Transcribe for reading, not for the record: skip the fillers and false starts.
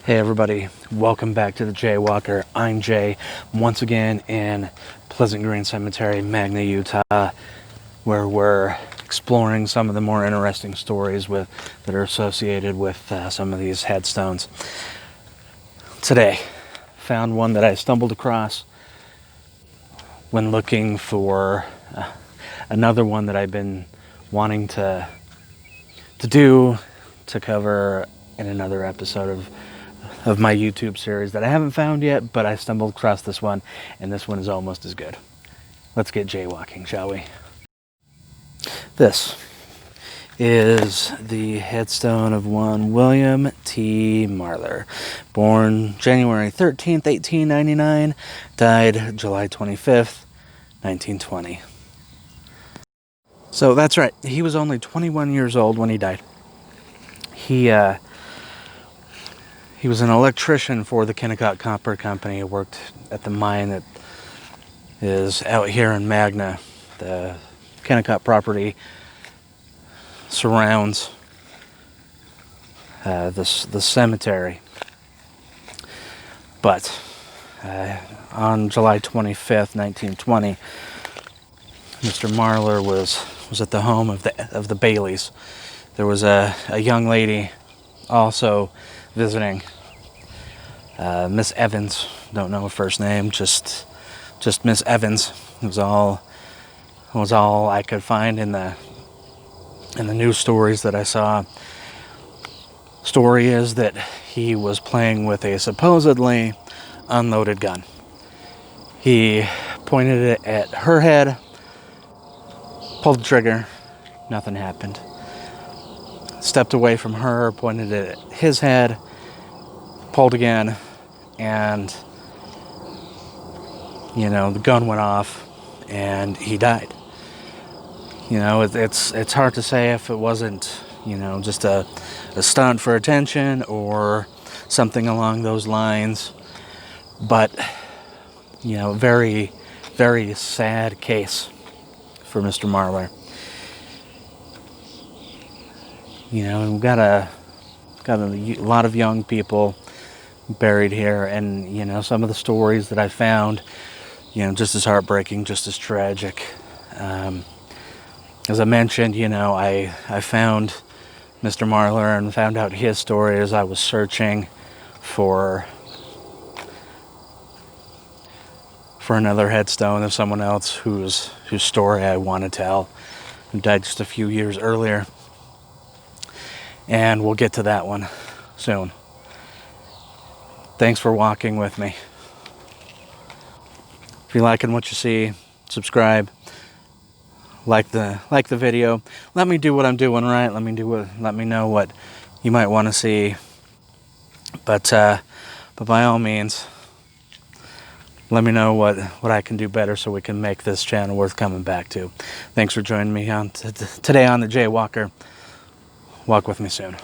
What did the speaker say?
Hey everybody, welcome back to the Jaywalker. I'm Jay, once again in Pleasant Green Cemetery, Magna, Utah, where we're exploring some of the more interesting stories that are associated with some of these headstones. Today, found one that I stumbled across when looking for another one that I've been wanting to cover in another episode of my YouTube series that I haven't found yet, but I stumbled across this one, and this one is almost as good. Let's get jaywalking, shall we? This is the headstone of one William T. Marlor, born January 13th, 1899, died July 25th, 1920. So that's right, he was only 21 years old when he died. He was an electrician for the Kennecott Copper Company. He worked at the mine that is out here in Magna. The Kennecott property surrounds the cemetery. But on July 25th, 1920, Mr. Marlor was at the home of the Baileys. There was a young lady also visiting, Miss Evans. Don't know her first name, just Miss Evans. It was all I could find in the news stories that I saw. Story is that he was playing with a supposedly unloaded gun. He pointed it at her head, pulled the trigger, nothing happened. Stepped away from her, pointed it at his head, pulled again, and the gun went off and he died. It's hard to say if it wasn't just a stunt for attention or something along those lines, but very, very sad case for Mr. Marlor. We've got a lot of young people buried here, and some of the stories that I found, just as heartbreaking, just as tragic. As I mentioned, I found Mr. Marlor and found out his story as I was searching for another headstone of someone else whose story I want to tell, who died just a few years earlier. And we'll get to that one soon. Thanks for walking with me. If you're liking what you see, subscribe. Like the video. Let me do what I'm doing right. Let me know what you might want to see. But by all means, let me know what I can do better so we can make this channel worth coming back to. Thanks for joining me on today on the Jaywalker. Walk with me soon.